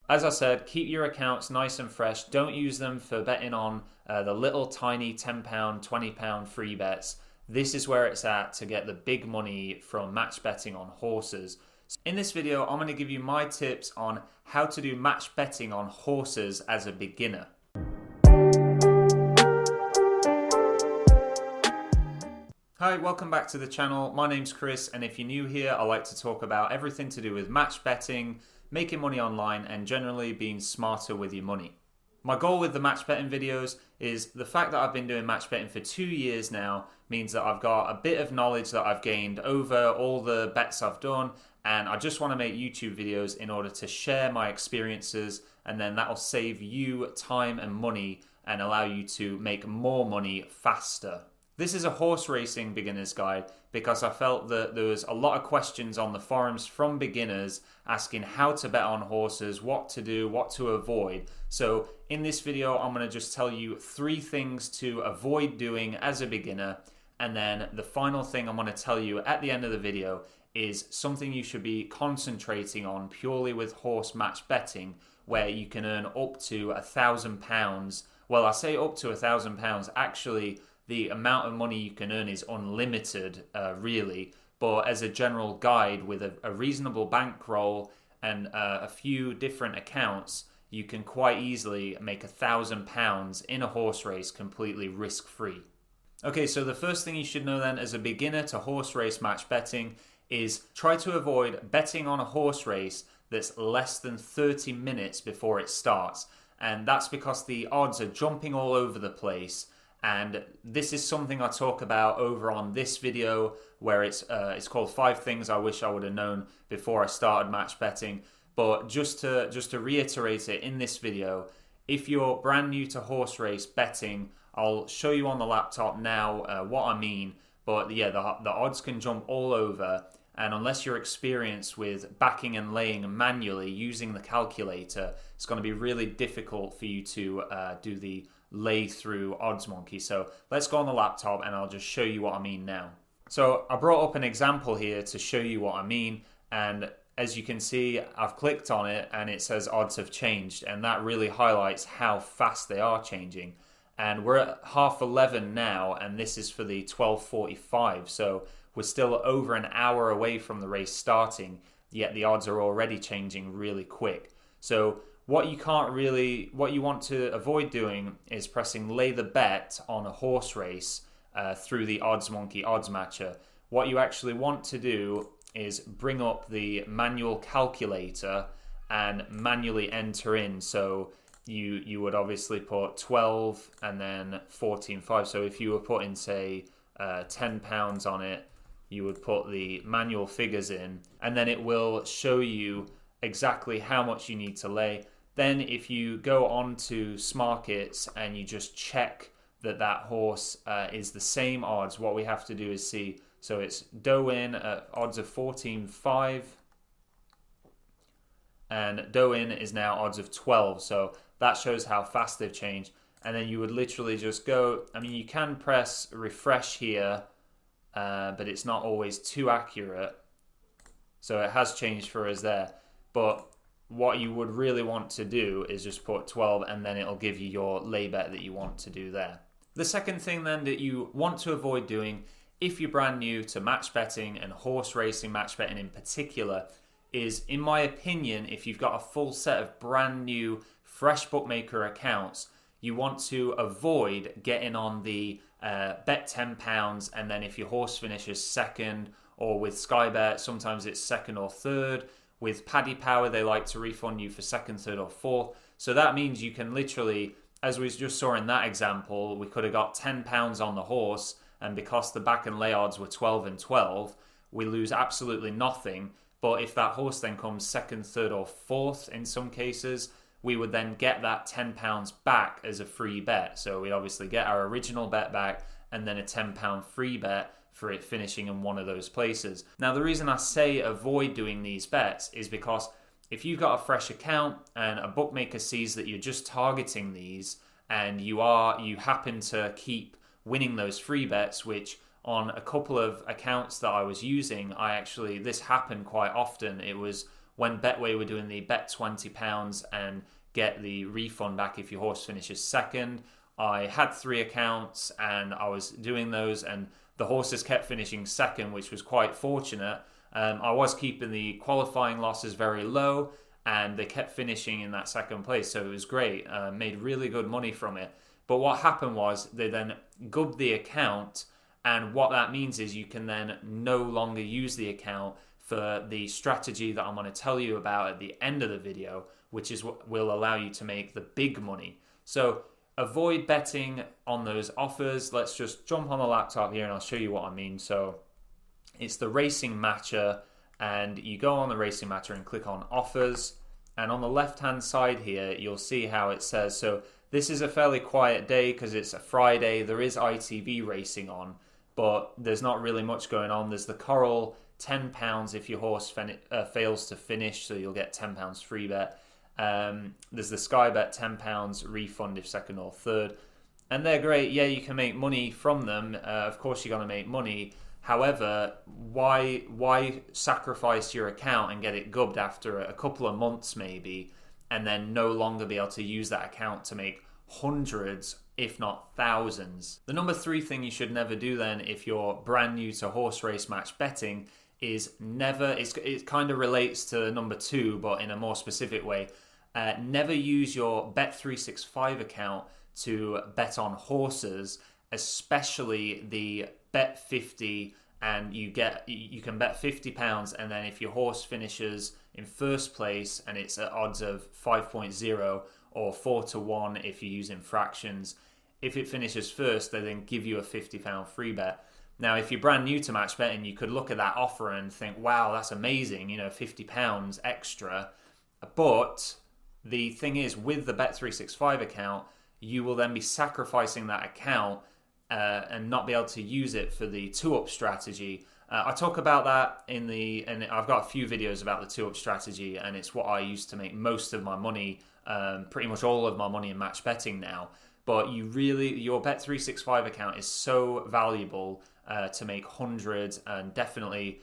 As I said, keep your accounts nice and fresh. Don't use them for betting on the little tiny £10, £20 free bets. This is where it's at to get the big money from match betting on horses. In this video, I'm going to give you my tips on how to do match betting on horses as a beginner. Hi, welcome back to the channel. My name's Chris, and if you're new here, I like to talk about everything to do with match betting, making money online, and generally being smarter with your money. My goal with the match betting videos is the fact that I've been doing match betting for 2 years now means that I've got a bit of knowledge that I've gained over all the bets I've done, and I just want to make YouTube videos in order to share my experiences, and then that'll save you time and money and allow you to make more money faster. This is a horse racing beginner's guide because I felt that there was a lot of questions on the forums from beginners asking how to bet on horses, what to do, what to avoid. So in this video, I'm going to just tell you 3 things to avoid doing as a beginner. And then the final thing I'm going to tell you at the end of the video is something you should be concentrating on purely with horse match betting, where you can earn up to £1,000. Well, I say up to £1,000. Actually, the amount of money you can earn is unlimited, really. But as a general guide, with a reasonable bankroll and a few different accounts, you can quite easily make £1,000 in a horse race completely risk-free. Okay, so the first thing you should know then as a beginner to horse race match betting is try to avoid betting on a horse race that's less than 30 minutes before it starts. And that's because the odds are jumping all over the place. And this is something I talk about over on this video, where it's called 5 Things I Wish I Would Have Known Before I Started Match Betting. But just to reiterate it in this video, if you're brand new to horse race betting, I'll show you on the laptop now what I mean. But yeah, the odds can jump all over. And unless you're experienced with backing and laying manually using the calculator, it's going to be really difficult for you to do the lay through OddsMonkey. So let's go on the laptop and I'll just show you what I mean now. So I brought up an example here to show you what I mean, and as you can see, I've clicked on it and it says odds have changed, and that really highlights how fast they are changing. And we're at 11:30 now, and this is for the 12:45, so we're still over an hour away from the race starting, yet the odds are already changing really quick. So what you want to avoid doing is pressing lay the bet on a horse race through the OddsMonkey odds matcher. What you actually want to do is bring up the manual calculator and manually enter in. So you would obviously put 12 and then 14.5. So if you were putting, say, £10 on it, you would put the manual figures in, and then it will show you exactly how much you need to lay. Then if you go on to smarkets and you just check that horse is the same odds, what we have to do is see, so it's Doe-in at odds of 14.5 and Doe-in is now odds of 12, so that shows how fast they've changed. And then you would literally just go, I mean, you can press refresh here, but it's not always too accurate, so it has changed for us there. But what you would really want to do is just put 12, and then it'll give you your lay bet that you want to do there. The second thing then that you want to avoid doing if you're brand new to match betting and horse racing match betting in particular is, in my opinion, if you've got a full set of brand new fresh bookmaker accounts, you want to avoid getting on the bet £10, and then if your horse finishes second, or with Sky Bet sometimes it's second or third. With Paddy Power, they like to refund you for second, third, or fourth. So that means you can literally, as we just saw in that example, we could have got £10 on the horse, and because the back and lay odds were 12 and 12, we lose absolutely nothing. But if that horse then comes second, third, or fourth in some cases, we would then get that £10 back as a free bet. So we obviously get our original bet back and then a £10 free bet for it finishing in one of those places. Now, the reason I say avoid doing these bets is because if you've got a fresh account and a bookmaker sees that you're just targeting these and you happen to keep winning those free bets, which on a couple of accounts that I was using, this happened quite often. It was when Betway were doing the bet £20 and get the refund back if your horse finishes second. I had 3 accounts and I was doing those, and the horses kept finishing second, which was quite fortunate. I was keeping the qualifying losses very low, and they kept finishing in that second place, so it was great. Made really good money from it. But what happened was they then gubbed the account, and what that means is you can then no longer use the account for the strategy that I'm going to tell you about at the end of the video, which is what will allow you to make the big money. So avoid betting on those offers. Let's just jump on the laptop here and I'll show you what I mean. So it's the racing matcher, and you go on the racing matcher and click on offers. And on the left hand side here, you'll see how it says, so this is a fairly quiet day because it's a Friday. There is ITV racing on, but there's not really much going on. There's the Coral, £10 if your horse fails to finish, so you'll get £10 free bet. There's the Sky Bet £10 refund if second or third, and they're great. Yeah, you can make money from them. Of course, you're going to make money. However, why sacrifice your account and get it gubbed after a couple of months maybe, and then no longer be able to use that account to make hundreds, if not thousands? The number 3 thing you should never do then, if you're brand new to horse race match betting, is never. It kind of relates to number 2, but in a more specific way. Never use your Bet365 account to bet on horses, especially the bet 50, and you can bet £50, and then if your horse finishes in first place and it's at odds of 5.0 or 4-1 if you're using fractions, if it finishes first, they then give you a £50 free bet. Now, if you're brand new to match betting, you could look at that offer and think, wow, that's amazing, £50 extra. But the thing is, with the Bet365 account, you will then be sacrificing that account and not be able to use it for the 2-up strategy. I talk about that and I've got a few videos about the 2-up strategy, and it's what I use to make most of my money, pretty much all of my money in match betting now. But your Bet365 account is so valuable to make hundreds and definitely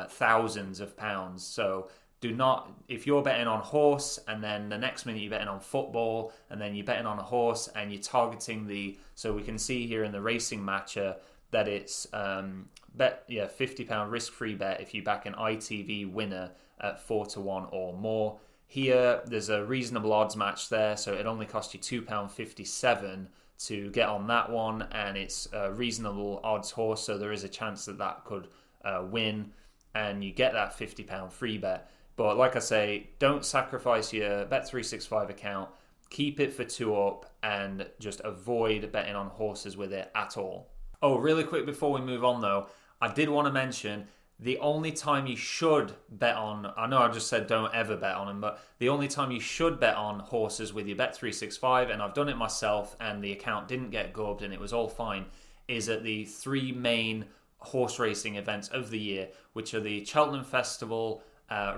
thousands of pounds. So do not, if you're betting on horse and then the next minute you're betting on football and then you're betting on a horse and you're targeting so we can see here in the racing matcher that it's £50 risk-free bet if you back an ITV winner at 4-1 or more. Here, there's a reasonable odds match there, so it only costs you £2.57 to get on that one, and it's a reasonable odds horse, so there is a chance that could win, and you get that £50 free bet. But like I say, don't sacrifice your Bet365 account. Keep it for 2-up and just avoid betting on horses with it at all. Oh, really quick before we move on though, I did want to mention the only time you should bet on, I know I just said don't ever bet on them, but the only time you should bet on horses with your Bet365, and I've done it myself and the account didn't get gubbed and it was all fine, is at the 3 main horse racing events of the year, which are the Cheltenham Festival,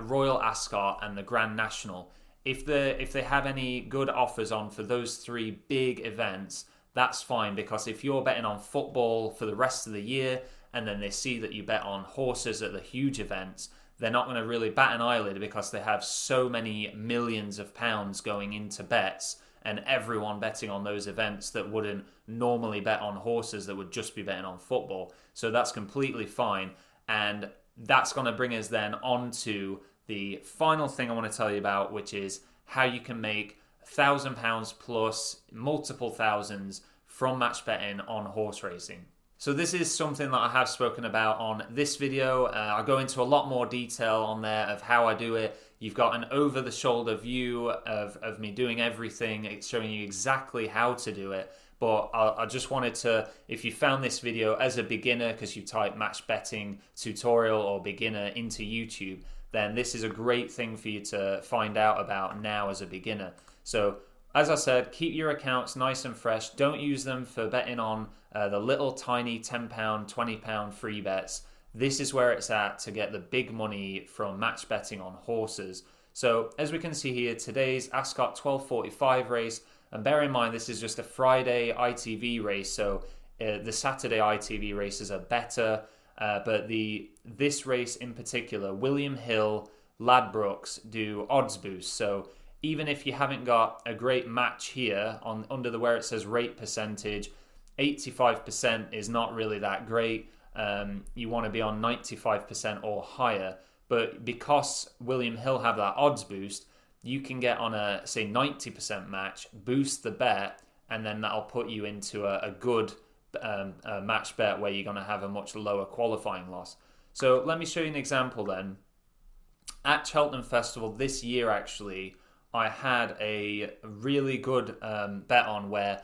Royal Ascot and the Grand National. If they have any good offers on for those 3 big events, that's fine, because if you're betting on football for the rest of the year and then they see that you bet on horses at the huge events, they're not going to really bat an eyelid because they have so many millions of pounds going into bets and everyone betting on those events that wouldn't normally bet on horses, that would just be betting on football. So that's completely fine, and that's going to bring us then on to the final thing I want to tell you about, which is how you can make £1,000 plus multiple thousands from match betting on horse racing. So this is something that I have spoken about on this video. I go into a lot more detail on there of how I do it. You've got an over-the-shoulder view of me doing everything. It's showing you exactly how to do it. But I just wanted to, if you found this video as a beginner because you type match betting tutorial or beginner into YouTube, then this is a great thing for you to find out about now as a beginner. So as I said, keep your accounts nice and fresh. Don't use them for betting on the little tiny £10, £20 free bets. This is where it's at to get the big money from match betting on horses. So as we can see here, today's Ascot 12:45 race, and bear in mind this is just a Friday ITV race, so the Saturday ITV races are better, but this race in particular, William Hill ladbrokes do odds boost. So even if you haven't got a great match here on under the where it says rate percentage, 85% is not really that great. You want to be on 95% or higher. But because William Hill have that odds boost, you can get on a, say, 90% match, boost the bet, and then that'll put you into a good match bet where you're going to have a much lower qualifying loss. So let me show you an example then. At Cheltenham Festival this year, actually, I had a really good bet on where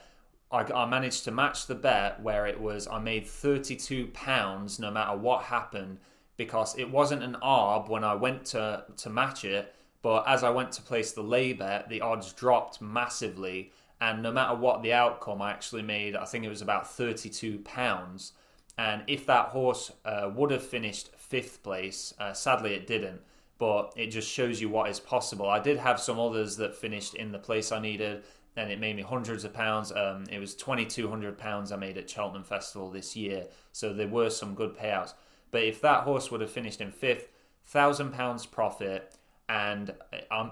I managed to match the bet where it was, I made £32 no matter what happened, because it wasn't an arb when I went to match it, but as I went to place the lay bet, the odds dropped massively, and no matter what the outcome, I actually made, I think it was about £32. And if that horse would have finished 5th place, sadly it didn't, but it just shows you what is possible. I did have some others that finished in the place I needed, and it made me hundreds of pounds. It was £2,200 I made at Cheltenham Festival this year, so there were some good payouts. But if that horse would have finished in 5th, £1,000 profit, and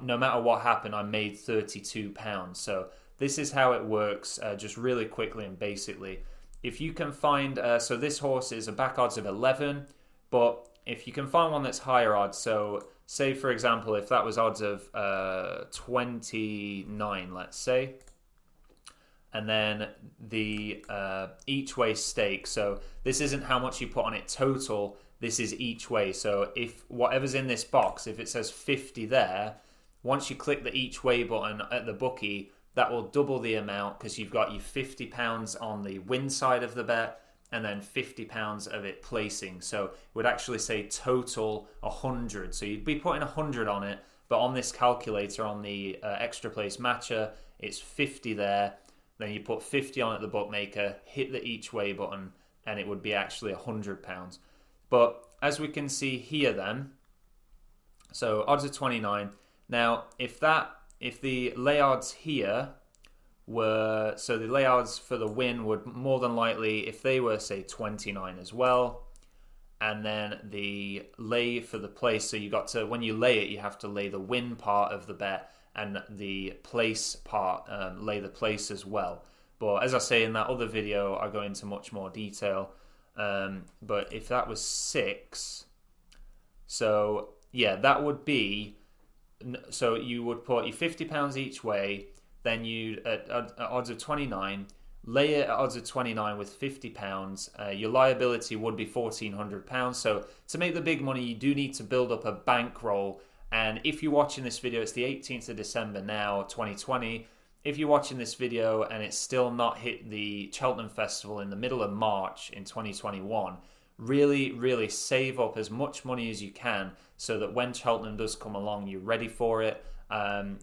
no matter what happened, I made £32. So this is how it works, just really quickly and basically. If you can find, so this horse is a back odds of 11, but if you can find one that's higher odds, so say for example, if that was odds of 29, let's say, and then the each way stake, so this isn't how much you put on it total, this is each way. So if whatever's in this box, if it says 50 there, once you click the each way button at the bookie, that will double the amount, because you've got your £50 on the win side of the bet and then £50 of it placing. So it would actually say total 100. So you'd be putting 100 on it, but on this calculator on the extra place matcher, it's 50 there. Then you put 50 on at the bookmaker, hit the each way button, and it would be actually £100. But as we can see here then, so odds of 29. Now, if the lay odds here were, so the lay odds for the win would more than likely, if they were say 29 as well, and then the lay for the place, so you got to, when you lay it, you have to lay the win part of the bet, and the place part, lay the place as well. But as I say in that other video, I go into much more detail. But if that was 6, so yeah, that would be, so you would put your £50 each way, then you at odds of 29, lay it at odds of 29 with £50. Your liability would be £1,400. So to make the big money, you do need to build up a bankroll. And if you're watching this video, it's the 18th of December now, 2020. If you're watching this video and it's still not hit the Cheltenham Festival in the middle of March in 2021, really save up as much money as you can so that when Cheltenham does come along, you're ready for it.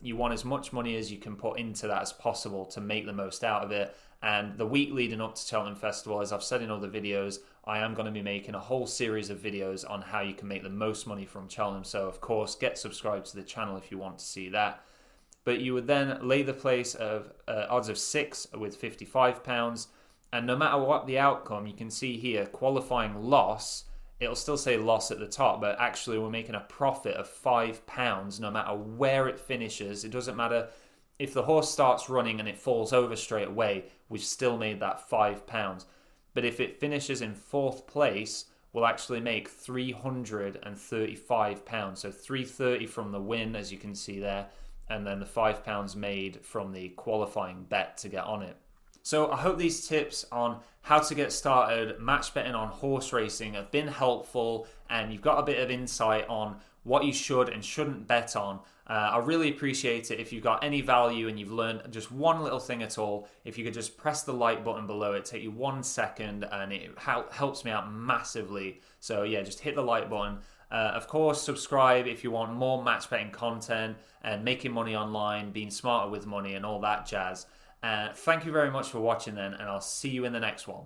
You want as much money as you can put into that as possible to make the most out of it. And the week leading up to Cheltenham Festival, as I've said in other videos, I am going to be making a whole series of videos on how you can make the most money from Cheltenham. So of course, get subscribed to the channel if you want to see that. But you would then lay the place of odds of 6 with £55. And no matter what the outcome, you can see here, qualifying loss, it'll still say loss at the top, but actually we're making a profit of £5 no matter where it finishes. It doesn't matter if the horse starts running and it falls over straight away, we've still made that £5. But if it finishes in 4th place, we'll actually make £335. So £330 from the win, as you can see there, and then the £5 made from the qualifying bet to get on it. So I hope these tips on how to get started match betting on horse racing have been helpful, and you've got a bit of insight on what you should and shouldn't bet on. I really appreciate it if you've got any value and you've learned just one little thing at all. If you could just press the like button below, it take you 1 second and it helps me out massively. So yeah, just hit the like button. Of course, subscribe if you want more match betting content and making money online, being smarter with money and all that jazz. Thank you very much for watching then, and I'll see you in the next one.